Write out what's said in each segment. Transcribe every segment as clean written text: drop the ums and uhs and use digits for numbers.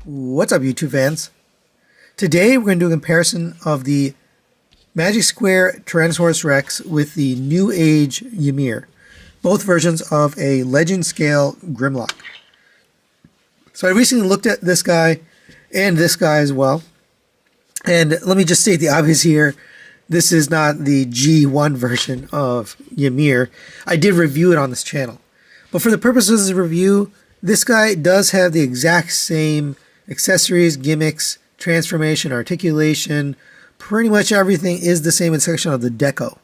What's up, YouTube fans? Today we're going to do a comparison of the Magic Square Tyrannosaurus Rex with the Newage Ymir, both versions of a Legend Scale Grimlock. So I recently looked at this guy and this guy as well, and let me just state the obvious here. This is not the G1 version of Ymir. I did review it on this channel, but for the purposes of the review, this guy does have the exact same accessories, gimmicks, transformation, articulation. Pretty much everything is the same exception of the deco.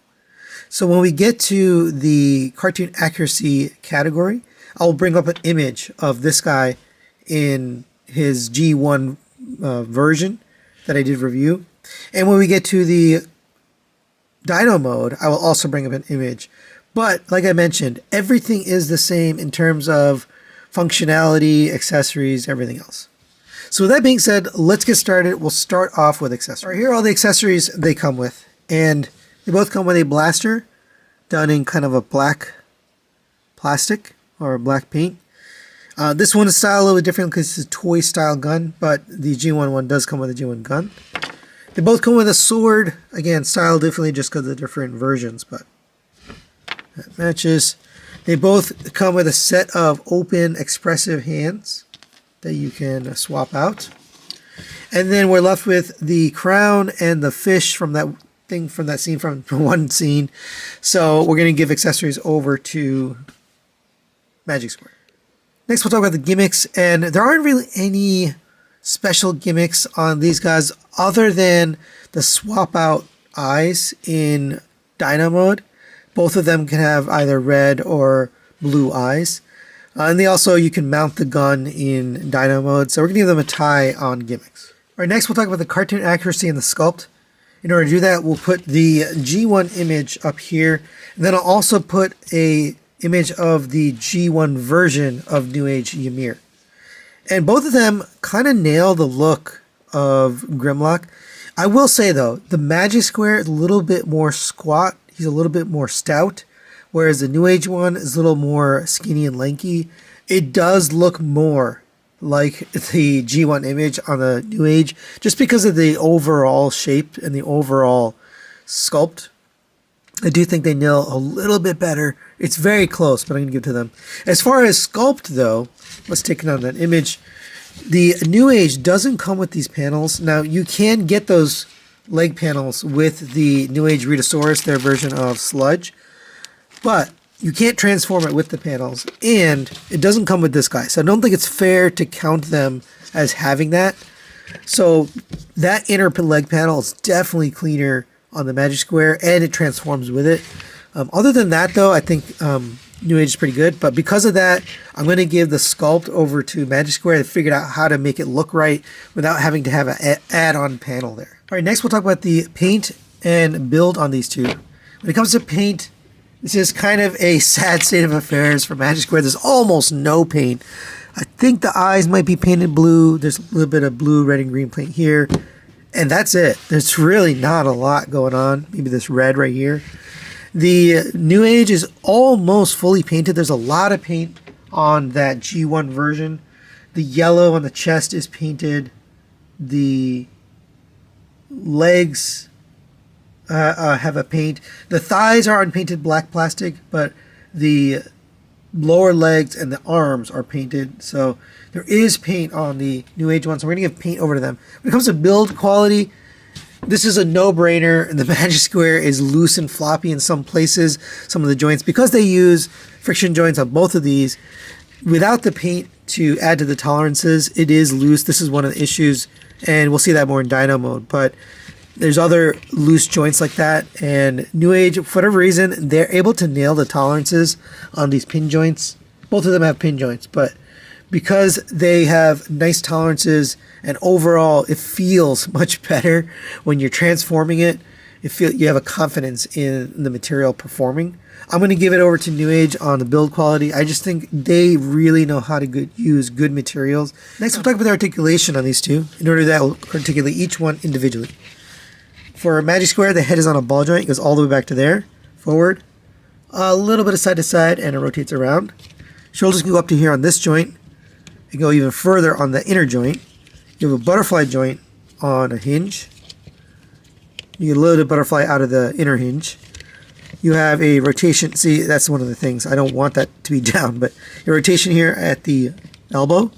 So when we get to the cartoon accuracy category, I'll bring up an image of this guy in his G1 version that I did review. And when we get to the Dino mode, I will also bring up an image. But like I mentioned, everything is the same in terms of functionality, accessories, everything else. So with that being said, let's get started. We'll start off with accessories. All right, here are all the accessories they come with. And they both come with a blaster done in kind of a black plastic or black paint. This one is styled a little bit different because it's a toy style gun, but the G1 one does come with a G1 gun. They both come with a sword, again styled differently just because of the different versions, but that matches. They both come with a set of open expressive hands that you can swap out. And then we're left with the crown and the fish from that thing, from that scene, from one scene. So we're going to give accessories over to Magic Square. Next we'll talk about the gimmicks, and there aren't really any special gimmicks on these guys other than the swap out eyes in Dino mode. Both of them can have either red or blue eyes. And they also, you can mount the gun in Dino mode, so we're going to give them a tie on gimmicks. All right, next we'll talk about the cartoon accuracy and the sculpt. In order to do that, we'll put the G1 image up here, and then I'll also put a image of the G1 version of Newage Ymir. And both of them kind of nail the look of Grimlock. I will say though, the Magic Square is a little bit more squat. He's a little bit more stout, whereas the Newage one is a little more skinny and lanky. It does look more like the G1 image on the Newage, just because of the overall shape and the overall sculpt. I do think they nail a little bit better. It's very close, but I'm going to give it to them. As far as sculpt though, let's take it on that image. The Newage doesn't come with these panels. Now you can get those leg panels with the Newage Rhedosaurus, their version of Sludge, but you can't transform it with the panels, and it doesn't come with this guy. So I don't think it's fair to count them as having that. So that inner leg panel is definitely cleaner on the Magic Square, and it transforms with it. Other than that though, I think Newage is pretty good, but because of that, I'm going to give the sculpt over to Magic Square. They figured out how to make it look right without having to have an add-on panel there. All right, next we'll talk about the paint and build on these two. When it comes to paint, this is kind of a sad state of affairs for Magic Square. There's almost no paint. I think the eyes might be painted blue. There's a little bit of blue, red, and green paint here, and that's it. There's really not a lot going on. Maybe this red right here. The Newage is almost fully painted. There's a lot of paint on that G1 version. The yellow on the chest is painted. The legs have a paint. The thighs are unpainted black plastic, but the lower legs and the arms are painted. So there is paint on the Newage one, so we're going to give paint over to them. When it comes to build quality, this is a no-brainer. The Magic Square is loose and floppy in some places, some of the joints, because they use friction joints on both of these. Without the paint to add to the tolerances, it is loose. This is one of the issues, and we'll see that more in Dino mode. But there's other loose joints like that, and Newage, for whatever reason, they're able to nail the tolerances on these pin joints. Both of them have pin joints, but because they have nice tolerances and overall it feels much better when you're transforming it, you have a confidence in the material performing. I'm going to give it over to Newage on the build quality. I just think they really know how to use good materials. Next we'll talk about the articulation on these two. In order to that, we'll articulate each one individually. For Magic Square, the head is on a ball joint. It goes all the way back to there, forward, a little bit of side to side, and it rotates around. Shoulders can go up to here on this joint. You can go even further on the inner joint. You have a butterfly joint on a hinge. You get a little bit of butterfly out of the inner hinge. You have a rotation. See, that's one of the things. I don't want that to be down, but a rotation here at the elbow.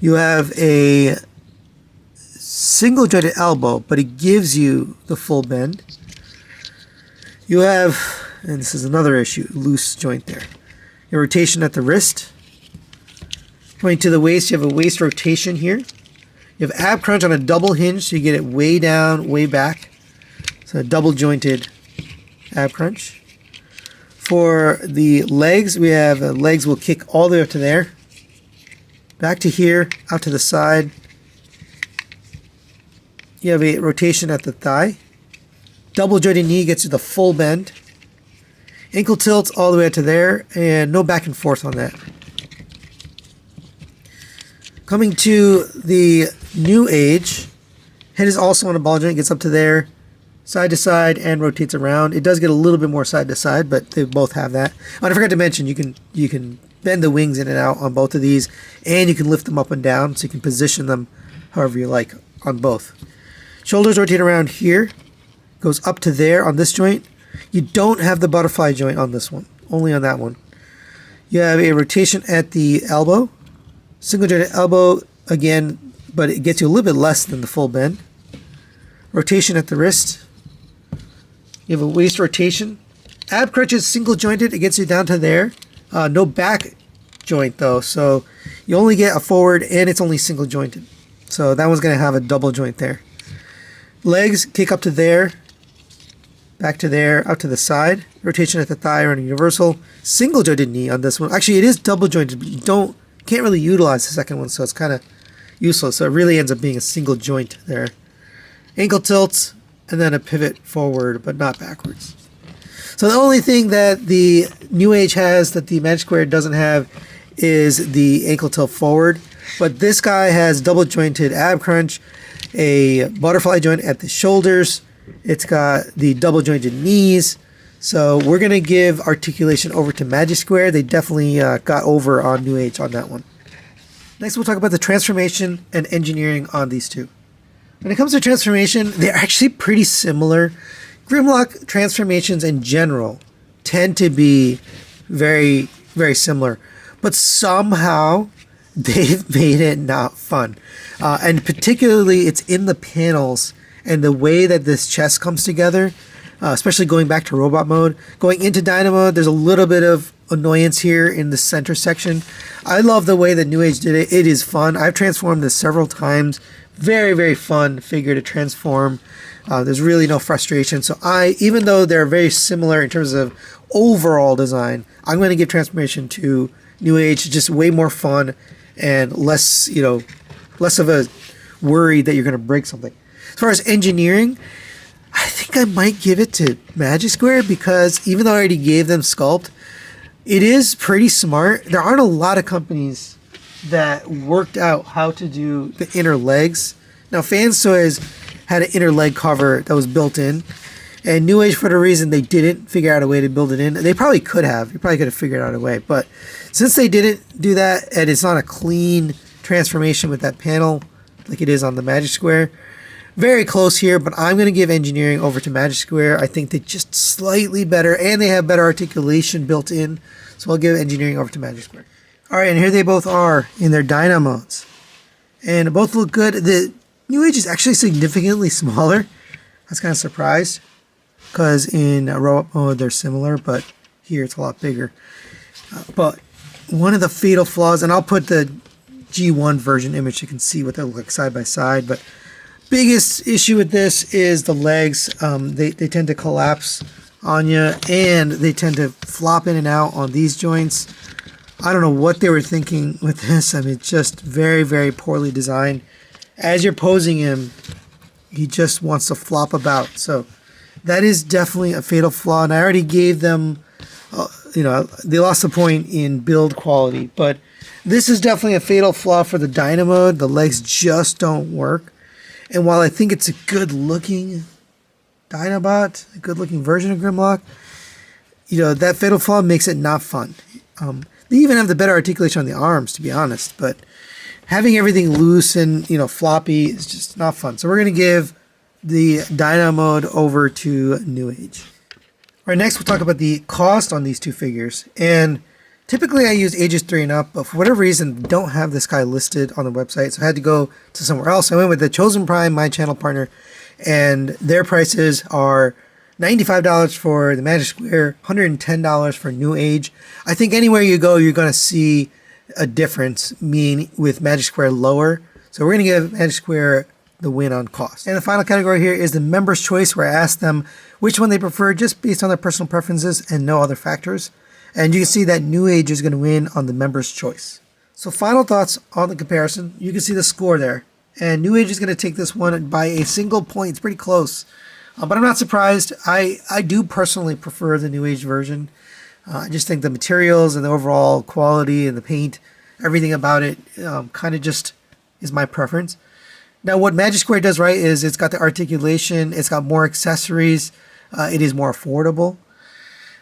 You have a single jointed elbow, but it gives you the full bend. You have, and this is another issue, loose joint there. Your rotation at the wrist. Going to the waist, you have a waist rotation here. You have ab crunch on a double hinge, so you get it way down, way back. So a double jointed ab crunch. For the legs, we have legs will kick all the way up to there. Back to here, out to the side. You have a rotation at the thigh. Double jointed knee gets you the full bend. Ankle tilts all the way up to there, and no back and forth on that. Coming to the New Age, head is also on a ball joint, gets up to there, side to side, and rotates around. It does get a little bit more side to side, but they both have that. Oh, and I forgot to mention, you can bend the wings in and out on both of these, and you can lift them up and down, so you can position them however you like on both. Shoulders rotate around here, goes up to there on this joint. You don't have the butterfly joint on this one, only on that one. You have a rotation at the elbow, single jointed elbow again, but it gets you a little bit less than the full bend. Rotation at the wrist. You have a waist rotation. Ab crunch is single jointed, it gets you down to there. No back joint though, so you only get a forward and it's only single jointed. So that one's going to have a double joint there. Legs kick up to there, back to there, out to the side. Rotation at the thigh on a universal. Single jointed knee on this one. Actually, it is double jointed, but you can't really utilize the second one, so it's kind of useless. So it really ends up being a single joint there. Ankle tilts, and then a pivot forward, but not backwards. So the only thing that the New Age has that the Magic Square doesn't have is the ankle tilt forward. But this guy has double jointed ab crunch, a butterfly joint at the shoulders. It's got the double jointed knees. So we're going to give articulation over to Magic Square. They definitely got over on New Age on that one. Next, we'll talk about the transformation and engineering on these two. When it comes to transformation, they're actually pretty similar. Grimlock transformations in general tend to be very, very similar. But somehow, they've made it not fun. And particularly, it's in the panels and the way that this chest comes together, especially going back to robot mode. Going into Dino mode, there's a little bit of annoyance here in the center section. I love the way that New Age did it. It is fun. I've transformed this several times. Very, very fun figure to transform. There's really no frustration. So even though they're very similar in terms of overall design, I'm going to give transformation to New Age. Just way more fun and less of a worry that you're going to break something. As far as engineering, I think I might give it to Magic Square because even though I already gave them Sculpt, it is pretty smart. There aren't a lot of companies that worked out how to do the inner legs. Now, Fans Toys had an inner leg cover that was built in, and New Age, for the reason they didn't figure out a way to build it in, they probably could have. You probably could have figured out a way, but since they didn't do that, and it's not a clean transformation with that panel like it is on the Magic Square, very close here, but I'm going to give engineering over to Magic Square. I think they're just slightly better, and they have better articulation built in, so I'll give engineering over to Magic Square. All right, and here they both are in their Dino modes. And both look good. The New Age is actually significantly smaller. I was kind of surprised because in robot mode they're similar, but here it's a lot bigger. But one of the fatal flaws, and I'll put the G1 version image so you can see what they look like side by side, but biggest issue with this is the legs. They tend to collapse on you, and they tend to flop in and out on these joints. I don't know what they were thinking with this. I mean, just very, very poorly designed. As you're posing him, he just wants to flop about. So that is definitely a fatal flaw. And I already gave them, they lost a point in build quality. But this is definitely a fatal flaw for the Dino mode. The legs just don't work. And while I think it's a good-looking Dinobot, a good-looking version of Grimlock, that fatal flaw makes it not fun. They even have the better articulation on the arms, to be honest, but having everything loose and, floppy is just not fun. So we're going to give the Dyno mode over to Newage. All right, next we'll talk about the cost on these two figures. And typically I use ages 3 and up, but for whatever reason, don't have this guy listed on the website, so I had to go to somewhere else. I went with the Chosen Prime, my channel partner, and their prices are $95 for the Magic Square, $110 for Newage. I think anywhere you go, you're going to see a difference, meaning with Magic Square lower. So we're going to give Magic Square the win on cost. And the final category here is the member's choice, where I asked them which one they prefer just based on their personal preferences and no other factors. And you can see that Newage is going to win on the member's choice. So final thoughts on the comparison. You can see the score there. And Newage is going to take this one by a single point. It's pretty close. But I'm not surprised. I do personally prefer the Newage version. I just think the materials and the overall quality and the paint, everything about it kind of just is my preference. Now, what Magic Square does right is it's got the articulation, it's got more accessories, it is more affordable.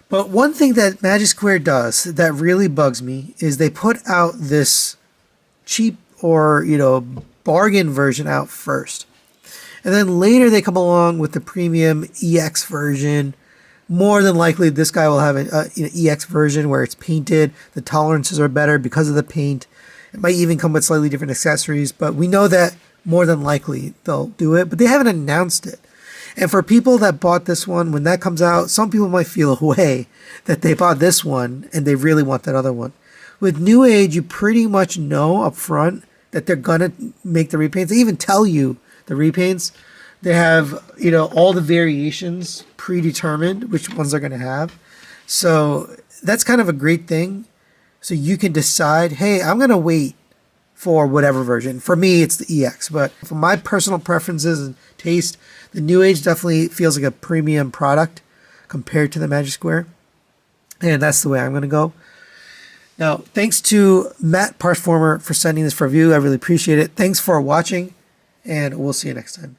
But one thing that Magic Square does that really bugs me is they put out this cheap or, bargain version out first. And then later they come along with the premium EX version. More than likely, this guy will have an EX version where it's painted. The tolerances are better because of the paint. It might even come with slightly different accessories, but we know that more than likely they'll do it, but they haven't announced it. And for people that bought this one, when that comes out, some people might feel away that they bought this one and they really want that other one. With Newage, you pretty much know up front that they're going to make the repaints. They even tell you the repaints. They have, all the variations predetermined, which ones they're going to have. So that's kind of a great thing. So you can decide, hey, I'm going to wait for whatever version. For me, it's the EX, but for my personal preferences and taste, the Newage definitely feels like a premium product compared to the Magic Square. And that's the way I'm going to go. Now, thanks to Matt Parsformer for sending this for review. I really appreciate it. Thanks for watching, and we'll see you next time.